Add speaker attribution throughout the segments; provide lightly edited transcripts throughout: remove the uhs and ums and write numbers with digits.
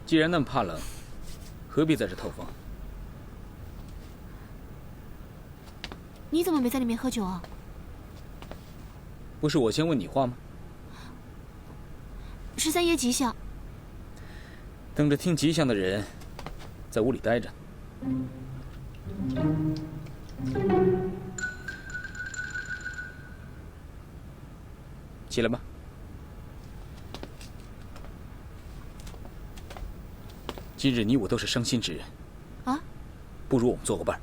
Speaker 1: 既然那么怕冷，何必在这透风？
Speaker 2: 你怎么没在里面喝酒啊？
Speaker 1: 不是我先问你话吗
Speaker 2: 13爷吉祥。
Speaker 1: 等着听吉祥的人，在屋里待着。起来吧。今日你我都是伤心之人，
Speaker 2: 啊，
Speaker 1: 不如我们做个伴儿。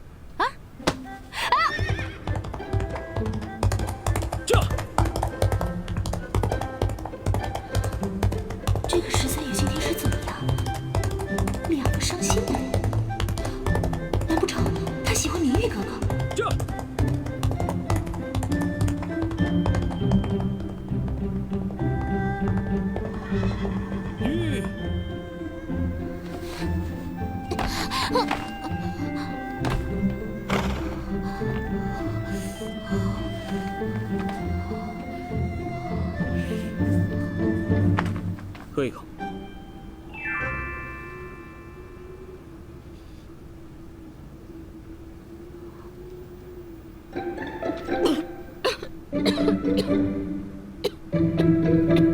Speaker 2: 这个13爷今天是怎么了？2个伤心的人，难不成他喜欢明玉哥哥？
Speaker 1: 玉，喝一口。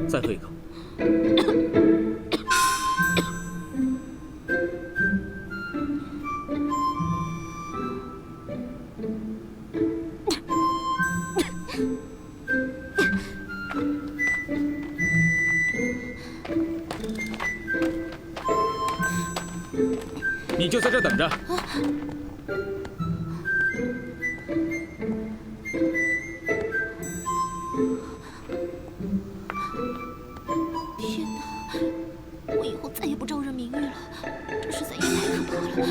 Speaker 1: 再喝一口。你就在这等着。
Speaker 2: 天哪！我以后再也不招惹明玉了，这13爷太可怕了。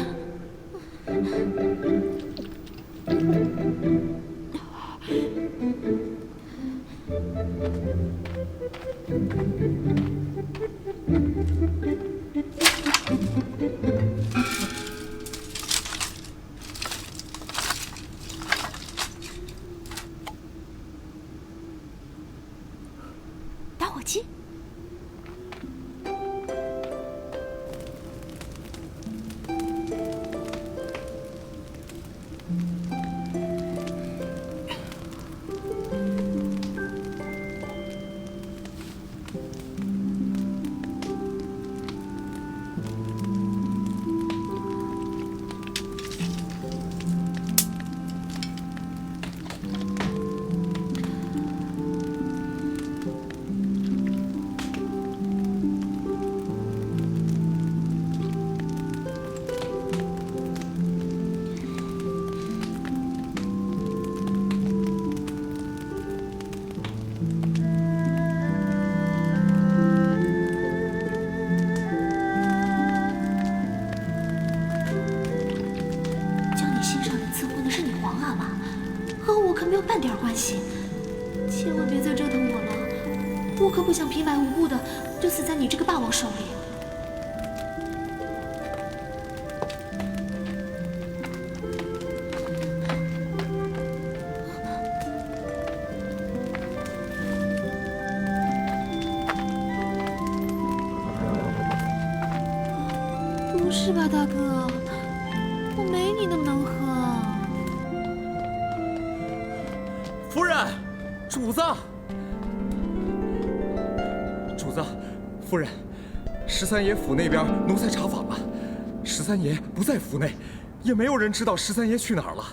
Speaker 2: 打火机。将你心上人赐婚的是你皇阿玛，和我可没有半点关系。千万别再折腾我了，我可不想平白无故的就死在你这个霸王手里。不是吧，大哥？我没你那么能喝。
Speaker 3: 夫人，主子，主子，夫人，13爷府那边奴才查访了，13爷不在府内，也没有人知道13爷去哪儿了。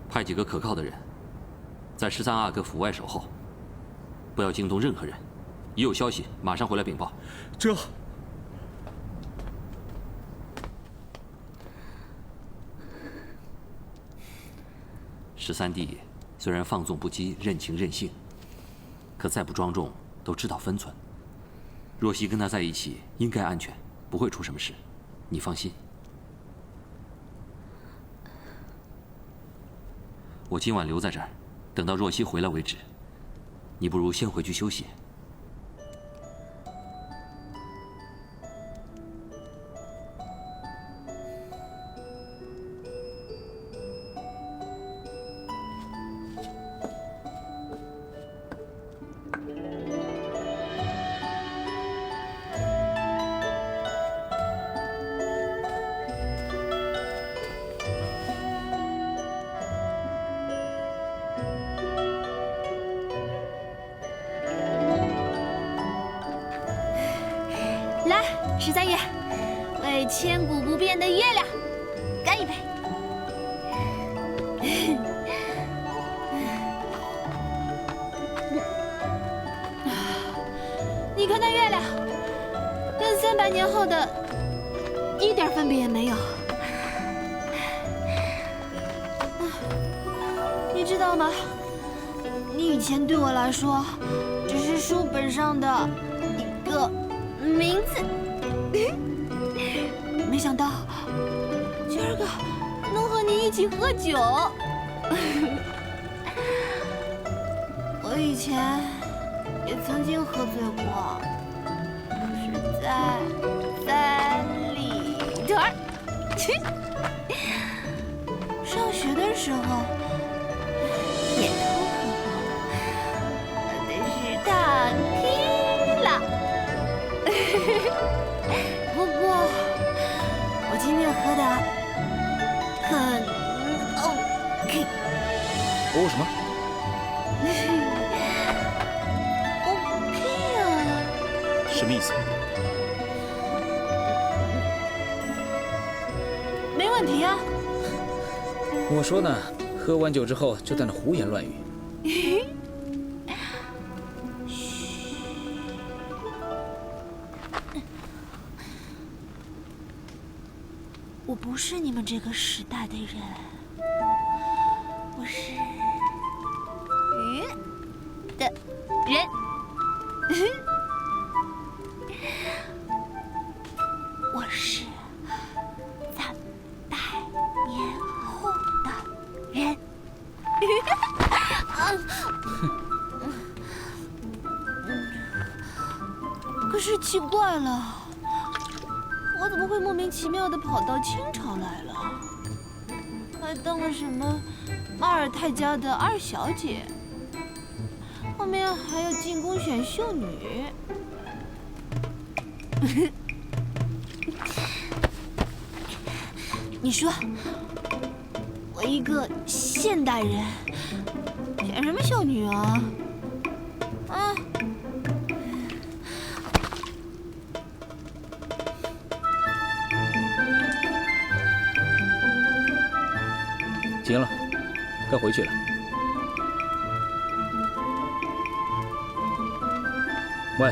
Speaker 4: 派几个可靠的人，在13阿哥府外守候，不要惊动任何人。一有消息，马上回来禀报。
Speaker 3: 这。
Speaker 4: 13弟虽然放纵不羁、任情任性，可再不庄重都知道分寸。若曦跟他在一起，应该安全，不会出什么事，你放心。我今晚留在这儿，等到若曦回来为止。你不如先回去休息。
Speaker 2: 三爷，为千古不变的月亮，干一杯！你看那月亮，跟300年后的一点分别也没有。你知道吗？你以前对我来说，只是书本上的一个名字，没想到今儿个能和你一起喝酒。我以前也曾经喝醉过，是在3里屯儿。上学的时候也偷喝过，那是塔基拉。不过我今天喝的很 OK。
Speaker 1: 哦什么？
Speaker 2: OK 啊。
Speaker 1: 什么意思？
Speaker 2: 没问题啊。
Speaker 1: 我说呢，喝完酒之后就在那胡言乱语。
Speaker 2: 我不是你们这个时代的人，我是鱼的人。我是300年后的人。可是奇怪了，我怎么会莫名其妙地跑到清朝来了？还当了什么马尔泰家的2小姐，后面还要进宫选秀女。你说，我一个现代人，选什么秀女啊？啊！
Speaker 1: 行了，该回去了。喂，